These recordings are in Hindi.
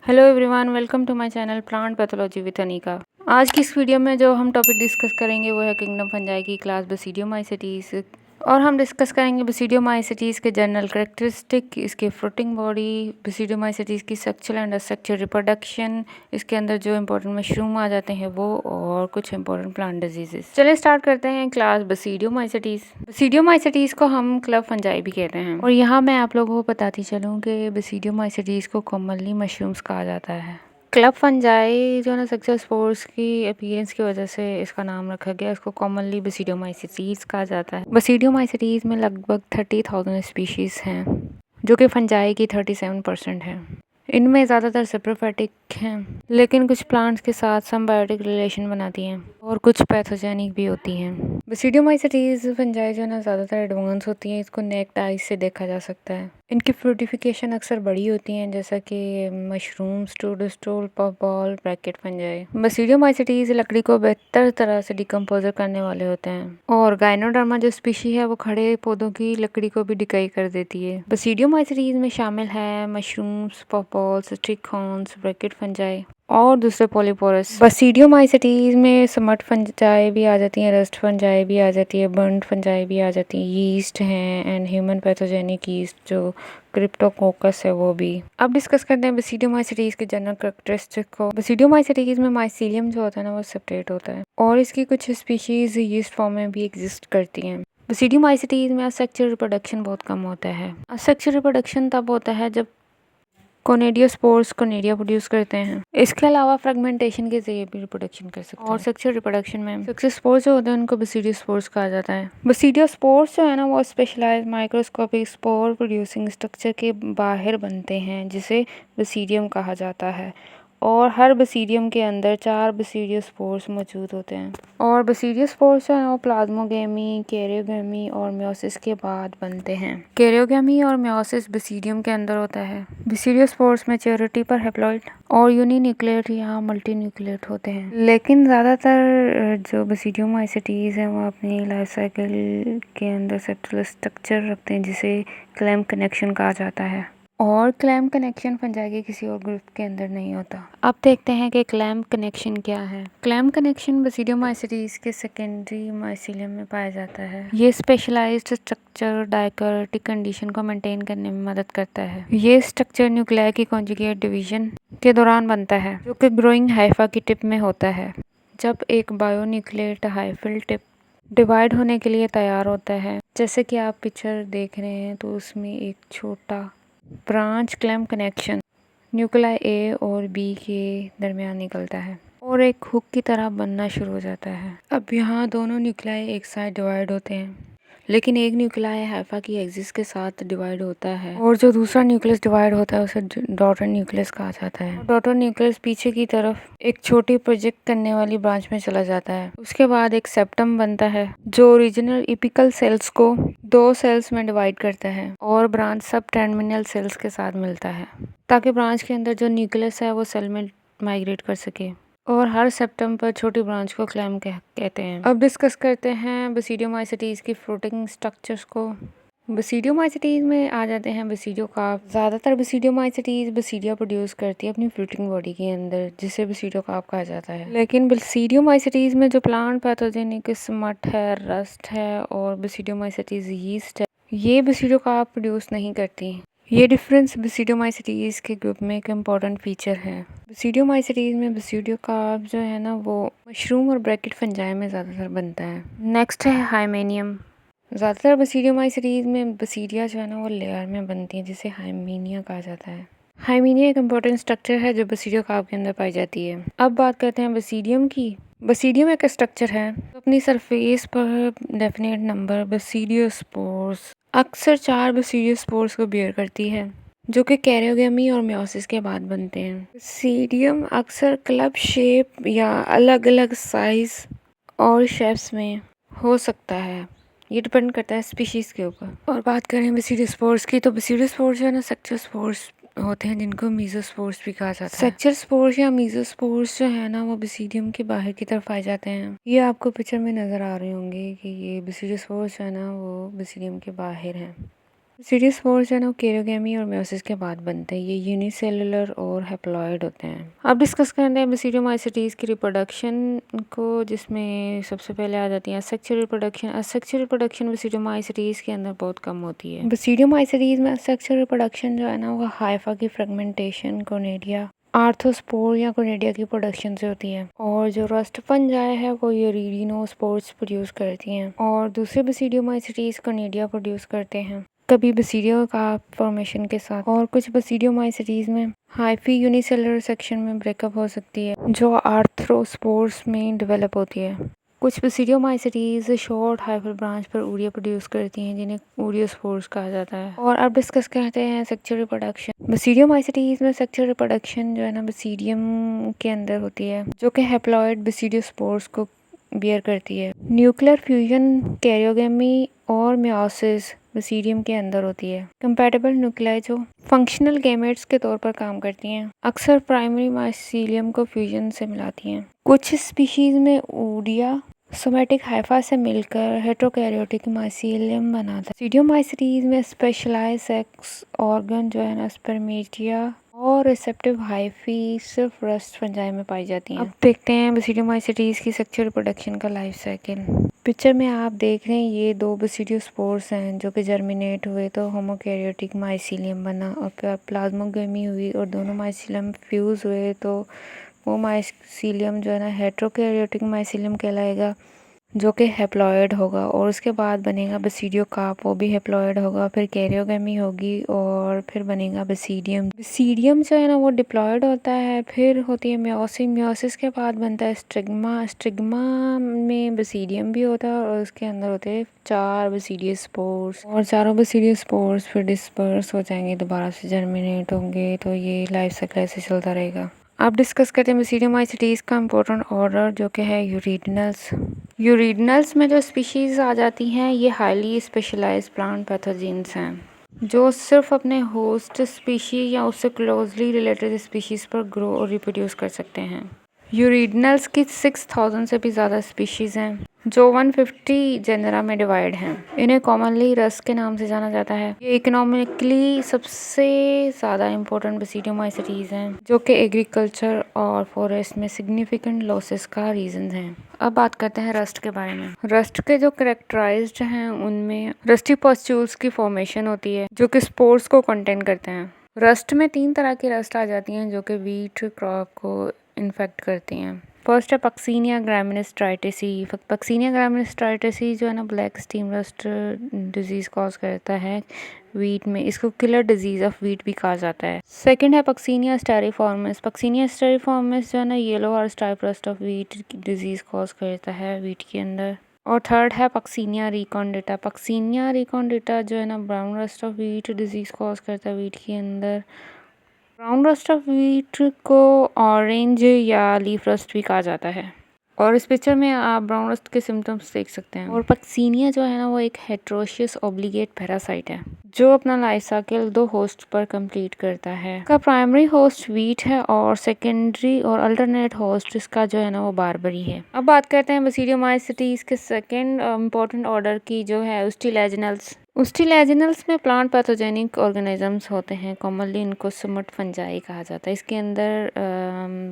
Hello everyone, welcome to my channel plant pathology with Anika. आज की इस वीडियो में जो हम टॉपिक डिस्कस करेंगे वो है किंगडम फंजाई की क्लास बसीडियोमाइसेटीज, और हम डिस्कस करेंगे बसीडियोमाइसेटीज के जनरल कैरेक्टरिस्टिक, इसके फ्रूटिंग बॉडी, बसीडियोमाइसेटीज की सेक्सुअल एंड असेक्सुअल रिप्रोडक्शन, इसके अंदर जो इंपॉर्टेंट मशरूम आ जाते हैं वो, और कुछ इंपॉर्टेंट प्लांट डिजीजेस। चलिए स्टार्ट करते हैं क्लास बसीडियोमाइसेटीज। बसीडियोमाइसेटीज को हम क्लब फंजाई भी कहते हैं, और यहाँ मैं आप लोगों को बताती चलूँ कि बसीडियोमाइसेटीज को कॉमनली मशरूम्स कहा जाता है। क्लब फंजाई जो ना सेक्सुअल स्पोर्स की अपीयरेंस की वजह से इसका नाम रखा गया। इसको कॉमनली बसीडियोमाइसेटीज कहा जाता है। बसीडियोमाइसेटीज में लगभग 30,000 स्पीशीज हैं, जो कि फंजाई की 37% है। इनमें ज़्यादातर सेप्रोफाइटिक हैं, लेकिन कुछ प्लांट्स के साथ सिम्बायोटिक रिलेशन बनाती हैं और कुछ पैथोजेनिक भी होती हैं। बसीडियोमाइसेटीज फंजाई जो ना ज़्यादातर एडवांस होती हैं। इसको नेक्ड आइज से देखा जा सकता है। इनकी फ्रूटिफिकेशन अक्सर बड़ी होती हैं, जैसा कि मशरूम्स, टूडस्टूल, पफबॉल, ब्रैकेट फंजाई। बसीडियोमाइसेटीज लकड़ी को बेहतर तरह से डिकम्पोजर करने वाले होते हैं, और गाइनोडर्मा जो स्पीशी है वो खड़े पौधों की लकड़ी को भी डिकाई कर देती है। बसीडियोमाइसेटीज में शामिल है मशरूम्स, पफबॉल्स, ट्रिकॉन्स, ब्रैकेट फंजाई और दूसरे पॉलीपोरस। बसीडियोमाइसेटीज में समट फंजाई भी आ जाती हैं, रस्ट फंजाई भी आ जाती है, बर्न्ड फंजाई भी आ जाती है, यीस्ट हैं एंड ह्यूमन पैथोजेनिक यीस्ट जो क्रिप्टोकोकस है वो भी। अब डिस्कस करते हैं बसीडियोमाइसेटीज के जनरल कैरेक्टरिस्टिक को। बसीडियोमाइसेटीज में माइसीलियम जो होता है ना वो सेपरेट होता है, और इसकी कुछ स्पीशीज यीस्ट फॉर्म में भी एग्जिस्ट करती हैं। बसीडियोमाइसेटीज में असेक्सुअल रिप्रोडक्शन बहुत कम होता है। असेक्सुअल रिप्रोडक्शन तब होता है जब कोनेडियोस्पोर्स कोनेडिया प्रोड्यूस करते हैं। इसके अलावा फ्रेगमेंटेशन के जरिए भी रिप्रोडक्शन कर सकते हैं। और सेक्सुअल रिप्रोडक्शन में सेक्सुअल स्पोर्स जो होते हैं उनको बसीडियोस्पोर्स कहा जाता है। बसीडियोस्पोर्स जो है ना वो specialized microscopic spore producing structure के बाहर बनते हैं, जिसे बसीडियम कहा जाता है, और हर बसीडियम के अंदर 4 बसीडियोस्पोर्स मौजूद होते हैं। और बसीडियोस्पोर्स जो है वो प्लाज्मोगेमी, कैरियोगेमी और मियोसिस के बाद बनते हैं। कैरियोगेमी और मियोसिस बसीडियम के अंदर होता है। बसीडियोस्पोर्स मैच्योरिटी पर हैप्लॉइड और यूनिन्यूक्लिएट या मल्टीन्यूक्लिएट होते हैं, लेकिन ज़्यादातर जो बसीडियोमाइसेटीज हैं वो अपनी लाइफ साइकिल के अंदर सेक्सुअल स्ट्रक्चर रखते हैं, जिसे क्लैम्प कनेक्शन कहा जाता है, और क्लैम्प कनेक्शन फंजाई के किसी और ग्रुप के अंदर नहीं होता। अब देखते हैं कि क्लैम्प कनेक्शन क्या है। क्लैम्प कनेक्शन बसीडियोमाइसेटीज के सेकेंडरी माइसीलियम में पाया जाता है। ये स्पेशलाइज्ड स्ट्रक्चर डायकोरेटिक कंडीशन को मेंटेन करने में मदद करता है। ये स्ट्रक्चर न्यूक्लियाई की कॉन्जुगेट डिवीजन के दौरान बनता है, जो कि ग्रोइंग हाइफा की टिप में होता है। जब एक बायोन्यूक्लिएट हाइफिल टिप डिवाइड होने के लिए तैयार होता है, जैसे कि आप पिक्चर देख रहे हैं, तो उसमें एक छोटा ब्रांच क्लैम्प कनेक्शन न्यूक्लियाई ए और बी के दरमियान निकलता है और एक हुक की तरह बनना शुरू हो जाता है। अब यहाँ दोनों न्यूक्लियाई एक साथ डिवाइड होते हैं, लेकिन एक न्यूक्लियाई हाइफा की एक्सिस के साथ डिवाइड होता है, और जो दूसरा न्यूक्लियस डिवाइड होता है उसे डॉटर न्यूक्लियस कहा जाता है। डॉटर न्यूक्लियस पीछे की तरफ एक छोटी प्रोजेक्ट करने वाली ब्रांच में चला जाता है। उसके बाद एक सेप्टम बनता है, जो ओरिजिनल एपिकल सेल्स को 2 सेल्स में डिवाइड करता है, और ब्रांच सब टर्मिनल सेल्स के साथ मिलता है, ताकि ब्रांच के अंदर जो न्यूक्लियस है वो सेल में माइग्रेट कर सके, और हर सेप्टम पर छोटी ब्रांच को क्लैम्प कहते हैं। अब डिस्कस करते हैं बसीडियोमाइसेटीज की फ्रूटिंग स्ट्रक्चर्स को। बसीडियोमाइसेटीज में आ जाते हैं बसीडियोकार्प। ज़्यादातर बसीडियोमाइसेटीज बसीडिया प्रोड्यूस करती है अपनी फ्रूटिंग बॉडी के अंदर, जिसे बसीडियोकार्प कहा जाता है। लेकिन बसीडियोमाइसेटीज में जो प्लांट पैथोजेनिक स्मट है, रस्ट है और बसीडियोमाइसेटीज यीस्ट है, ये बसीडियोकार्प प्रोड्यूस नहीं करती। ये डिफरेंस बसीडियोमाइसेटीज के ग्रुप में एक इम्पॉर्टेंट फीचर है। बसीडियोमाइसेटीज में बसीडियोकार्प जो है ना वो मशरूम और ब्रैकेट फंजाई में ज़्यादातर बनता है। नेक्स्ट है हाइमेनियम। ज़्यादातर बसीडियोमाइसेटीज में बसीडिया जो है ना वो लेयर में बनती है, जिसे हाइमेनिया कहा जाता है। हाइमेनिया एक इम्पॉर्टेंट स्ट्रक्चर है जो बसीडियोकार्प के अंदर पाई जाती है। अब बात करते हैं बसीडियम की। बसीडियम एक स्ट्रक्चर है तो अपनी सरफेस पर डेफिनेट नंबर बसीडियोस्पोर्स, अक्सर 4 बसीडियोस्पोर्स को बियर करती है, जो कि कैरियोगेमी और मियोसिस के बाद बनते हैं। बसीडियम अक्सर क्लब शेप या अलग अलग साइज और शेप्स में हो सकता है, ये डिपेंड करता है स्पीशीज़ के ऊपर। और बात करें बसीडियोस्पोर्स की, तो बसीडियोस्पोर्स जो है ना सेक्सुअल स्पोर्स होते हैं, जिनको मीजोस्पोर्स भी कहा जाता है। सेक्सुअल स्पोर्स या मीजोस्पोर्स जो है ना वो बसीडियम के बाहर की तरफ पाए जाते हैं। ये आपको पिक्चर में नज़र आ रहे होंगे कि ये बसीडियोस्पोर्स जो है ना वो बसीडियम के बाहर हैं। सीडी स्पोर्स जो है ना केरोगेमी और मेयोसिस के बाद बनते हैं। ये यूनिसेलुलर और हैप्लॉइड होते हैं। अब डिस्कस करते हैं बेसिडियोमाइसीटीज की रिप्रोडक्शन को, जिसमें सबसे पहले आ जाती है सेक्सुअल रिप्रोडक्शन। असेक्सुअल रिप्रोडक्शन बेसिडियोमाइसीटीज के अंदर बहुत कम होती है। बेसिडियोमाइसीटीज में सेक्सुअल रिप्रोडक्शन जो है ना वो हाइफा की फ्रेगमेंटेशन, कोनेडिया, आर्थोस्पोर या कोनेडिया की प्रोडक्शन से होती है। और जो रस्ट फंजाई है वो यूरिडिनोस्पोर्स प्रोड्यूस करती हैं और दूसरे बेसिडियोमाइसीटीज कोनेडिया प्रोड्यूस करते हैं, कभी बेसिडियो का फॉर्मेशन के साथ। और कुछ बेसिडियोमाइसीटीज में हाइफी यूनिसेलुलर सेक्शन में ब्रेकअप हो सकती है जो आर्थ्रोस्पोर्स में डेवलप होती है। कुछ बेसिडियोमाइसीटीज शॉर्ट हाइफल ब्रांच पर ऊरिया प्रोड्यूस करती हैं जिन्हें ऊरियोस्पोर्स कहा जाता है। और अब डिस्कस करते हैं सेक्सुअल रिप्रोडक्शन। बेसिडियोमाइसीटीज में सेक्सुअल रिप्रोडक्शन जो है ना बेसिडियम के अंदर होती है, जो कि हैप्लॉइड बेसिडियोस्पोर्स को बियर करती है। न्यूक्लियर फ्यूजन, कैरियोगेमी और मेयोसिस बेसिडियम के अंदर होती है। कंपैटिबल न्यूक्लियाई जो फंक्शनल गैमेट्स के तौर पर काम करती हैं, अक्सर प्राइमरी माइसीलियम को फ्यूजन से मिलाती हैं। कुछ स्पीशीज में ऊरिया सोमैटिक हाइफा से मिलकर हेटेरोकैरियोटिक माइसीलियम बनाता है। बेसिडियोमाइसीटीज में स्पेशलाइज्ड सेक्स ऑर्गन जो है ना स्पर्मेटिया और रिसेप्टिव हाइफी सिर्फ रस्ट फंजाई में पाई जाती हैं। अब देखते हैं बेसिडियोमाइसीटीज की सेक्सुअल रिप्रोडक्शन का लाइफ साइकिल। पिक्चर में आप देख रहे हैं ये दो बेसिडियोस्पोर्स हैं जो कि जर्मिनेट हुए तो होमोकैरियोटिक माइसीलियम बना, और प्लाज्मोगेमी हुई और दोनों माइसीलियम फ्यूज हुए तो वो माइसीलियम जो है ना हेटेरोकैरियोटिक माइसीलियम कहलाएगा, जो कि हैप्लॉइड होगा। और उसके बाद बनेगा बेसिडियोकार्प, वो भी हैप्लॉइड होगा। फिर कैरियोगेमी होगी और फिर बनेगा बेसिडियम। बेसिडियम जो है ना वो डिप्लॉइड होता है। फिर होती है मेयोसिस, मेयोसिस के बाद बनता है स्टिग्मा। स्टिग्मा में बेसिडियम भी होता है और उसके अंदर होते हैं 4 बेसिडियोस्पोर्स, और चारों बेसिडियोस्पोर्स फिर डिस्पर्स हो जाएंगे, दोबारा से जर्मिनेट होंगे। तो ये लाइफ साइकिल ऐसे चलता रहेगा। अब डिस्कस करते हैं बेसिडियोमाइसीटीज का इम्पोर्टेंट ऑर्डर जो कि है यूरिडनल्स। यूरिडनल्स में जो स्पीशीज़ आ जाती हैं ये हाईली स्पेशलाइज्ड प्लांट पैथोजेंस हैं जो सिर्फ अपने होस्ट स्पीशीज या उससे क्लोजली रिलेटेड स्पीशीज़ पर ग्रो और रिप्रोड्यूस कर सकते हैं। यूरिडनल्स की 6000 से भी ज़्यादा स्पीशीज़ हैं जो 150 जेनरा में डिवाइड हैं। इन्हें कॉमनली रस्ट के नाम से जाना जाता है। ये इकोनॉमिकली सबसे ज़्यादा इम्पोर्टेंट बेसिडियोमाइसीटीज हैं जो कि एग्रीकल्चर और फॉरेस्ट में सिग्निफिकेंट लॉसेस का रीज़न हैं। अब बात करते हैं रस्ट के बारे में। रस्ट के जो करेक्टराइज्ड हैं उनमें रस्टी पस्ट्यूल्स की फॉर्मेशन होती है जो कि स्पोर्स को कंटेन करते हैं। रस्ट में 3 तरह की रस्ट आ जाती हैं जो कि व्हीट क्रॉप को इन्फेक्ट करती हैं। फर्स्ट है पक्सीनिया ग्रामिनेस ट्राइटेसी। पक्सीनिया ग्रामिनेस ट्राइटेसी जो है ना black steam rust disease cause करता है वीट में। इसको किलर डिजीज़ ऑफ वीट भी कहा जाता है। सेकंड है पक्सीनिया स्टेरिफॉर्मिस। पक्सीनिया स्टेरिफॉर्मिस जो है ना येलो और stripe rust of wheat disease cause करता है वीट के अंदर। और थर्ड है पक्सीनिया रिकॉन्डिटा। पक्सीनिया रिकॉन्डिटा जो है ना brown rust of wheat disease cause करता है वीट के अंदर। ब्राउन रस्ट ऑफ व्हीट को ऑरेंज या लीफ रस्ट भी कहा जाता है। और इस पिक्चर में आप ब्राउन रस्ट के सिम्टम्स देख सकते हैं। और पक्सीनिया जो है ना वो एक हेट्रोशियस ऑब्लिगेट पैरासाइट है जो अपना लाइफ साइकिल 2 होस्ट पर कंप्लीट करता है। इसका प्राइमरी होस्ट व्हीट है और सेकेंडरी और अल्टरनेट होस्ट इसका जो है ना वो बारबरी है। अब बात करते हैं बेसिडियोमाइसीटीज के सेकेंड इम्पोर्टेंट ऑर्डर की जो है उस्टिलैजिनल्स। उस्टिलैजिनल्स में प्लांट पैथोजेनिक ऑर्गेनिजम्स होते हैं। कॉमनली इनको सुमट फंजाई कहा जाता है। इसके अंदर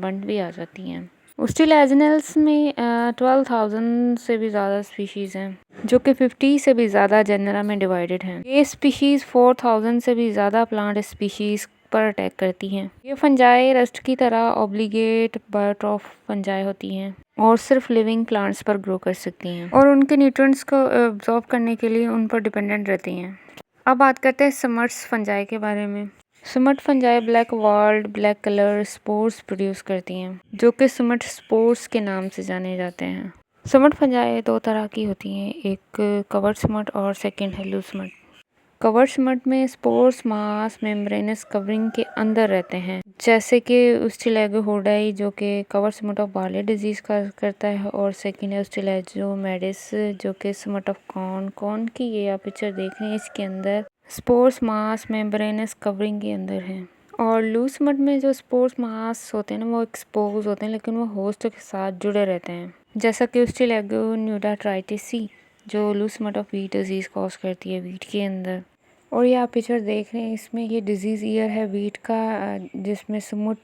बंट भी आ जाती हैं। उस्टिलैजिनल्स में 12,000 से भी ज़्यादा स्पीशीज़ हैं जो कि 50 से भी ज़्यादा जेनरा में डिवाइडेड हैं। ये स्पीशीज़ 4000 से भी ज़्यादा प्लांट स्पीशीज़ पर अटैक करती हैं। ये फंजाई रस्ट की तरह ऑब्लिगेट बर्ट ऑफ फंजाई होती हैं और सिर्फ लिविंग प्लांट्स पर ग्रो कर सकती हैं और उनके न्यूट्रिएंट्स को एब्जॉर्ब करने के लिए उन पर डिपेंडेंट रहती हैं। अब बात करते हैं समट्स फंजाई के बारे में। Smut fungi black mould black colour spores produce करती हैं जो कि सुमट स्पोर्स के नाम से जाने जाते हैं। सुमट फंजाई 2 तरह की होती हैं, एक कवर्ड सुमट और सेकंड है लूज सुमट। कवर्ड सुमट में स्पोर्स मास मेम्ब्रेनस कवरिंग के अंदर रहते हैं जैसे कि उस्टिलैगोहोडाई जो कि कवर्ड सुमट ऑफ बार्ले डिजीज का करता है, और सेकंड है उस्टिलैजोमेडिस जो कि सुमट ऑफ कॉर्न की ये आप पिक्चर देख रहे हैं, इसके अंदर स्पोर्स मास मेम्ब्रेनस कवरिंग के अंदर है। और लूज सुमट में जो स्पोर्स मास होते हैं ना वो एक्सपोज होते हैं लेकिन वो होस्ट के साथ जुड़े रहते हैं जैसा कि उस्टिलैगोन्यूडा ट्राइटेसी जो loose smut of wheat disease cause करती है व्हीट के अंदर। और ये आप पिक्चर देख रहे हैं, इसमें ये डिजीज़ ईयर है वीट का, जिसमें स्मुट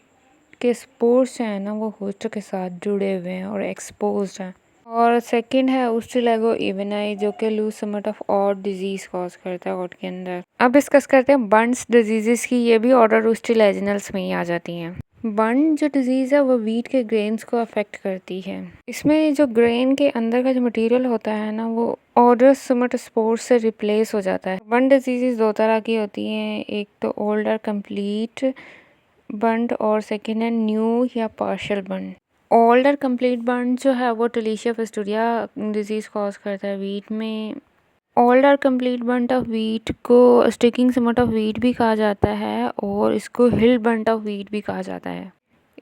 के स्पोर्स हैं ना वो होस्ट के साथ जुड़े हुए हैं और एक्सपोज्ड हैं। और सेकंड है उस्टिलेगो इवेनाई, जो कि loose smut of oat disease कॉज करता है ऑड के अंदर। अब डिस्कस करते हैं बर्न्स डिजीजेस की, ये भी ऑर्डर उस्टिलेजनल्स में ही आ जाती हैं। बर्न जो डिजीज़ है वो वीट के ग्रेन्स को अफेक्ट करती है। इसमें जो ग्रेन के अंदर का जो मटेरियल होता है ना वो ऑर्डर समट स्पोर्स से रिप्लेस हो जाता है। बर्न डिजीज़ दो तरह की होती हैं, एक तो ओल्डर कंप्लीट बर्न और सेकेंड है न्यू या partial burn. Older complete burn जो है वो टलीशिया फेस्टूरिया डिजीज़ कॉज करता है वीट में। Older complete burn of wheat को स्टिकिंग समट ऑफ वीट भी कहा जाता है और इसको हिल बर्न ऑफ वीट भी कहा जाता है।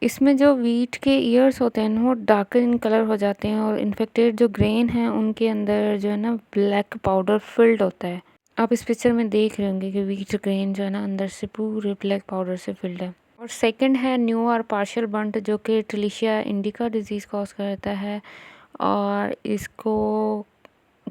इसमें जो वीट के ईयर्स होते हैं वो डार्कर इन कलर हो जाते हैं और इन्फेक्टेड जो ग्रेन है उनके अंदर जो है ना ब्लैक पाउडर फिल्ड होता है। आप इस पिक्चर में देख रहे होंगे कि वीट ग्रेन जो है ना अंदर से पूरे ब्लैक पाउडर से फिल्ड है। और सेकंड है न्यू और पार्शियल बर्न, जो कि ट्रिलिशिया इंडिका डिजीज़ कॉज करता है और इसको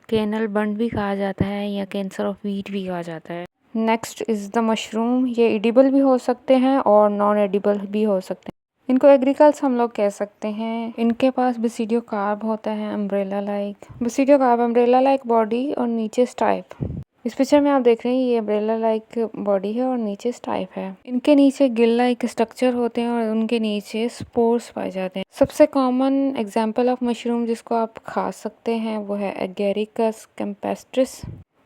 केनल बर्न भी कहा जाता है या कैंसर ऑफ वीट भी कहा जाता है। नेक्स्ट इज़ द मशरूम, ये एडिबल भी हो सकते हैं और नॉन एडिबल भी हो सकते हैं। इनको एग्रीकल्स हम लोग कह सकते हैं। इनके पास बेसिडियो कार्ब होता है umbrella like, basidio carb umbrella like body और नीचे स्टाइप। इस पिक्चर में आप देख रहे हैं ये अम्ब्रेला लाइक बॉडी है और नीचे स्टाइप है। इनके नीचे गिल लाइक स्ट्रक्चर होते हैं और उनके नीचे स्पोर्स पाए जाते हैं। सबसे कॉमन एग्जांपल ऑफ मशरूम जिसको आप खा सकते हैं वो है एगेरिकस कैम्पेस्ट्रिस,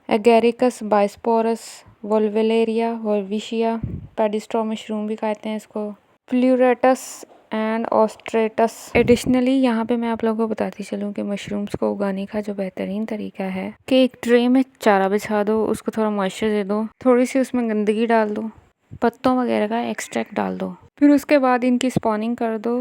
एगेरिकस बाइस्पोरस, वोल्वेलेरिया, वोल्विशिया, पेडिस्ट्रो मशरूम भी कहते हैं इसको, प्लूरेटस एंड ऑस्ट्रेटस। एडिशनली यहाँ पे मैं आप लोगों को बताती चलूँ कि मशरूम्स को उगाने का जो बेहतरीन तरीका है कि एक ट्रे में चारा बिछा दो, उसको थोड़ा मॉइस्चर दे दो, थोड़ी सी उसमें गंदगी डाल दो, पत्तों वगैरह का एक्सट्रैक्ट डाल दो, फिर उसके बाद इनकी स्पॉनिंग कर दो,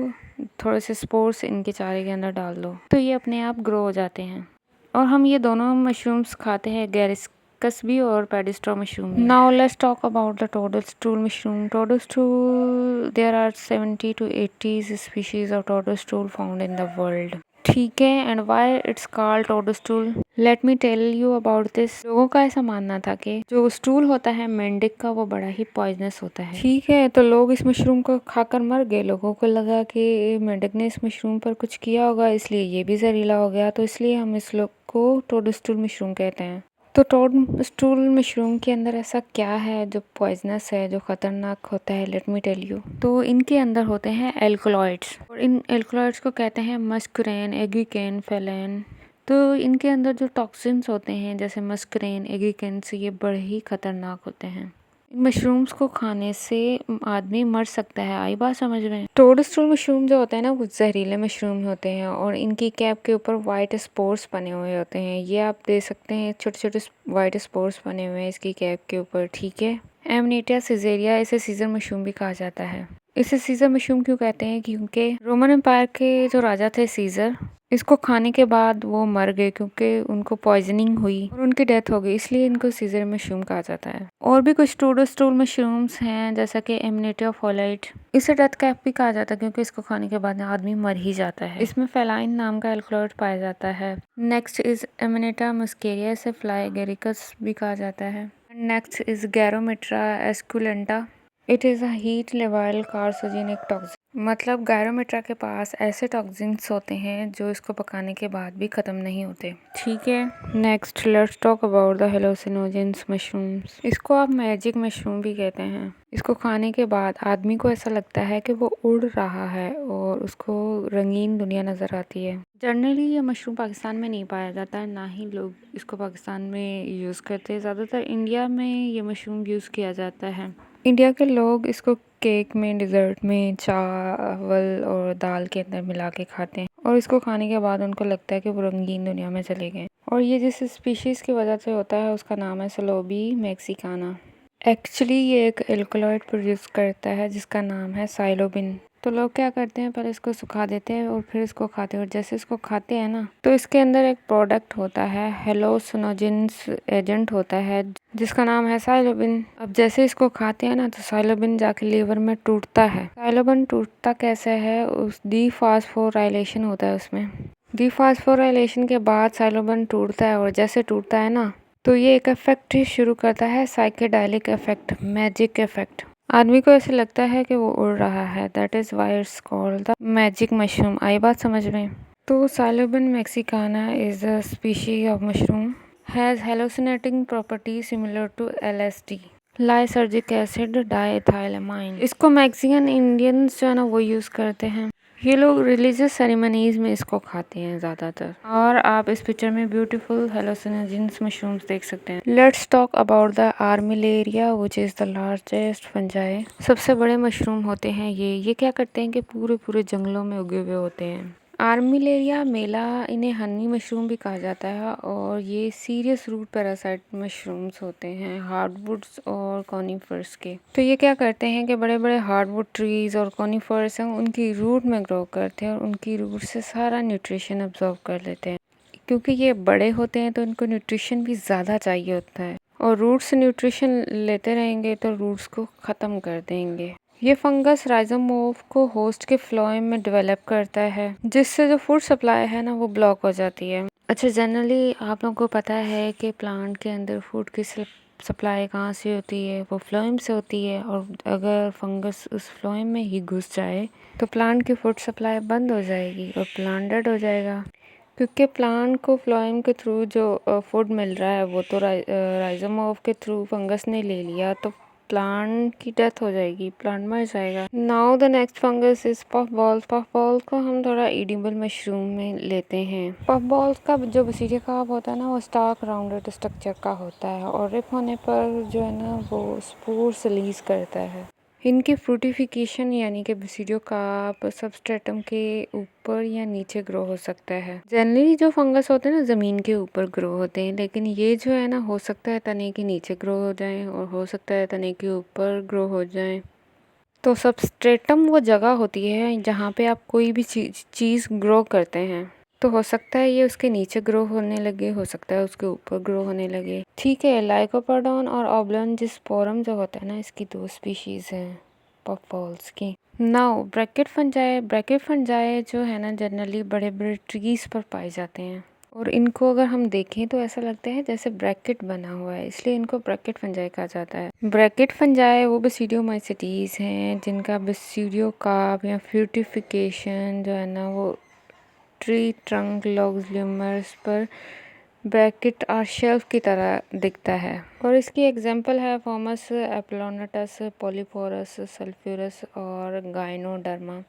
थोड़े से स्पोर्स इनके चारे के अंदर डाल दो, तो ये अपने आप ग्रो हो जाते हैं। और हम ये दोनों मशरूम्स खाते हैं, गैरिस्कस भी और पेडिस्ट्रो मशरूम भी। Now let's talk about the toadstool mushroom. Toadstool, there are 70 to 80 species of toadstool found in the world. ठीक है, and why it's called toadstool, let me tell you about this. लोगों का ऐसा मानना था कि जो स्टूल होता है मेंढक का वो बड़ा ही पॉइजनस होता है। ठीक है, तो लोग इस मशरूम को खाकर मर गए। लोगों को लगा कि मेंढक ने इस मशरूम पर कुछ किया होगा इसलिए ये भी जहरीला हो गया, तो इसलिए हम इस लोग को टोडलस्टूल मशरूम कहते हैं। तो टोडलस्टूल मशरूम के अंदर ऐसा क्या है जो पॉइजनस है, जो ख़तरनाक होता है, लेट मी टेल यू। तो इनके अंदर होते हैं एल्कलॉइड्स और इन एल्कलॉइड्स को कहते हैं मस्करेन, एग्रीकेन, फेलेन। तो इनके अंदर जो टॉक्सिन्स होते हैं जैसे मस्करेन, एग्रीकेन्स, ये बड़े ही खतरनाक होते हैं। इन मशरूम्स को खाने से आदमी मर सकता है। आई बात समझ में? टोडलस्टूल मशरूम जो होते हैं ना वो जहरीले मशरूम होते हैं और इनकी कैप के ऊपर वाइट स्पोर्स बने हुए होते हैं। ये आप देख सकते हैं, छोटे छोटे वाइट स्पोर्स बने हुए हैं इसकी कैप के ऊपर। ठीक है, एमनेटिया सीजेरिया, इसे सीजर मशरूम भी कहा जाता है। इसे सीजर मशरूम क्यों कहते हैं? क्योंकि रोमन एम्पायर के जो राजा थे सीजर, इसको खाने के बाद वो मर गए क्योंकि उनको पॉइजनिंग हुई और उनकी डेथ हो गई, इसलिए इनको सीजर मशरूम कहा जाता है। और भी कुछ टोडलस्टूल मशरूम्स हैं जैसा कि एमनेटिया फोलाइट, इसे डेथ कैप भी कहा जाता है क्योंकि इसको खाने के बाद आदमी मर ही जाता है। इसमें फेलाइन नाम का एल्कलॉइड पाया जाता है। नेक्स्ट इज एमनेटा मस्केरिया, इसे फ्लाई एगेरिकस भी कहा जाता है। Next is Gyromitra esculenta, it is a heat लेवाइल कार्सोजेनिक टॉक्सिन। मतलब गायरोमेट्रा के पास ऐसे टॉक्सिन्स होते हैं जो इसको पकाने के बाद भी ख़त्म नहीं होते। ठीक है, next let's talk about the हेलोसिनोजेंस mushrooms. इसको आप मैजिक मशरूम भी कहते हैं। इसको खाने के बाद आदमी को ऐसा लगता है कि वो उड़ रहा है और उसको रंगीन दुनिया नज़र आती है। जनरली ये मशरूम पाकिस्तान में नहीं पाया जाता है, ना ही लोग इसको पाकिस्तान में यूज़ करते हैं। ज़्यादातर इंडिया में ये मशरूम यूज़ किया जाता है। इंडिया के लोग इसको केक में, डिज़र्ट में, चावल और दाल के अंदर मिला के खाते हैं और इसको खाने के बाद उनको लगता है कि वो रंगीन दुनिया में चले गए। और ये जिस स्पीशीज़ की वजह से होता है उसका नाम है सलोबी मैक्सिकाना। एक्चुअली ये एक एल्कलॉइड प्रोड्यूस करता है जिसका नाम है साइलोबिन। तो लोग क्या करते हैं, पहले इसको सुखा देते हैं और फिर इसको खाते हैं। और जैसे इसको खाते हैं ना तो इसके अंदर एक प्रोडक्ट होता है, हेलोसिनोजेंस एजेंट होता है जिसका नाम है साइलोबिन। अब जैसे इसको खाते हैं ना तो साइलोबिन जाके लीवर में टूटता है। साइलोबिन टूटता कैसे है? उस डीफॉस्फोराइलेशन होता है उसमें। डीफॉस्फोराइलेशन के बाद साइलोबिन टूटता है और जैसे टूटता है ना तो ये एक इफेक्ट ही शुरू करता है, साइकेडेलिक इफेक्ट, मैजिक इफेक्ट। आदमी को ऐसे लगता है कि वो उड़ रहा है, that is why it's called the magic mushroom. आई बात समझ में? तो Psilocybe mexicana is a species of mushroom has hallucinating property similar to LSD, lysergic acid diethylamine. इसको मैक्सिकन इंडियंस जो है ना वो यूज़ करते हैं। ये लोग रिलीजियस सेरेमनीज में इसको खाते हैं ज़्यादातर। और आप इस पिक्चर में ब्यूटीफुल हेलोसिनोजेंस मशरूम्स देख सकते हैं। Let's talk about the Armillaria which is the largest fungi. सबसे बड़े मशरूम होते हैं ये क्या करते हैं कि पूरे पूरे जंगलों में उगे हुए होते हैं। आर्मिलेरिया मेला, इन्हें हनी मशरूम भी कहा जाता है, और ये सीरियस रूट पैरासाइट मशरूम्स होते हैं हार्डवुड्स और कॉनिफर्स के। तो ये क्या करते हैं कि बड़े बड़े हार्डवुड ट्रीज और कॉनिफर्स हैं उनकी रूट में ग्रो करते हैं और उनकी रूट से सारा न्यूट्रिशन अब्जॉर्ब कर लेते हैं। क्योंकि ये बड़े होते हैं तो इनको न्यूट्रिशन भी ज़्यादा चाहिए होता है, और रूट से न्यूट्रिशन लेते रहेंगे तो रूट्स को ख़त्म कर देंगे। ये फंगस राइजोमोव को होस्ट के फ्लोएम में डेवलप करता है, जिससे जो फूड सप्लाई है ना वो ब्लॉक हो जाती है। अच्छा, जनरली आप लोगों को पता है कि प्लांट के अंदर फूड की सप्लाई कहाँ से होती है? वो फ्लोएम से होती है, और अगर फंगस उस फ्लोएम में ही घुस जाए तो प्लांट की फूड सप्लाई बंद हो जाएगी और प्लांट डेड हो जाएगा। क्योंकि प्लांट को फ्लोएम के थ्रू जो फूड मिल रहा है वो तो राइजोमोव के थ्रू फंगस ने ले लिया, तो प्लांट की डेथ हो जाएगी, प्लांट मर जाएगा। Now the next fungus is puff balls. Puff balls को हम थोड़ा एडिबल मशरूम में लेते हैं। पफ बॉल्स का जो बसीडिया कार्प होता है ना वो स्टार्क राउंडेड स्ट्रक्चर का होता है, और रिप होने पर जो है ना वो स्पोर्स रिलीज करता है। इनकी फ्रूटिफिकेशन यानी कि बसीडियो कार्प सबस्ट्रेटम के ऊपर या नीचे ग्रो हो सकता है। जनरली जो फंगस होते हैं ना ज़मीन के ऊपर ग्रो होते हैं, लेकिन ये जो है ना हो सकता है तने के नीचे ग्रो हो जाए और हो सकता है तने के ऊपर ग्रो हो जाए। तो सबस्ट्रेटम वो जगह होती है जहाँ पे आप कोई भी चीज़ ग्रो करते हैं। तो हो सकता है ये उसके नीचे ग्रो होने लगे, हो सकता है उसके ऊपर ग्रो होने लगे। ठीक है, लाइकोपोडॉन और ऑब्लोनजिस्पोरम जो होता है ना इसकी 2 स्पीशीज हैं पफ बॉल्स की। नाउ ब्रैकेट फंजाई जो है ना जनरली बड़े बड़े ट्रीज पर पाए जाते हैं, और इनको अगर हम देखें तो ऐसा लगता है जैसे ब्रैकेट बना हुआ है, इसलिए इनको ब्रैकेट फंजाई कहा जाता है। ब्रैकेट फंजाई वो बसीडियोमाइसिटीज हैं जिनका बसीडियो कार्प या फ्रूटिफिकेशन जो है ना वो ट्री ट्रंक लॉग्स ल्यूमर्स पर ब्रैकेट और शेल्फ की तरह दिखता है। और इसकी एग्जांपल है फॉर्मस एप्लोनटस, पॉलीपोरस, सल्फ्यूरस और गाइनोडर्मा।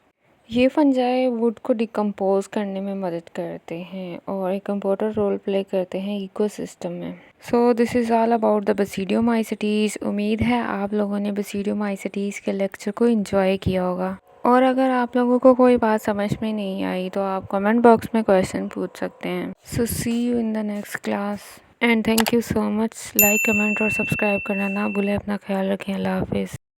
ये फंजाई वुड को डिकम्पोज करने में मदद करते हैं और एक इम्पोर्टेंट रोल प्ले करते हैं इकोसिस्टम में। So this is all about the basidiomycetes. उम्मीद है आप लोगों ने बसीडियोमाइसिटीज़ के लेक्चर को एंजॉय किया होगा, और अगर आप लोगों को कोई बात समझ में नहीं आई तो आप कमेंट बॉक्स में क्वेश्चन पूछ सकते हैं। So see you in the next class and thank you so much. Like, comment और सब्सक्राइब करना ना भूलें। अपना ख्याल रखें। अल्लाह हाफिज़।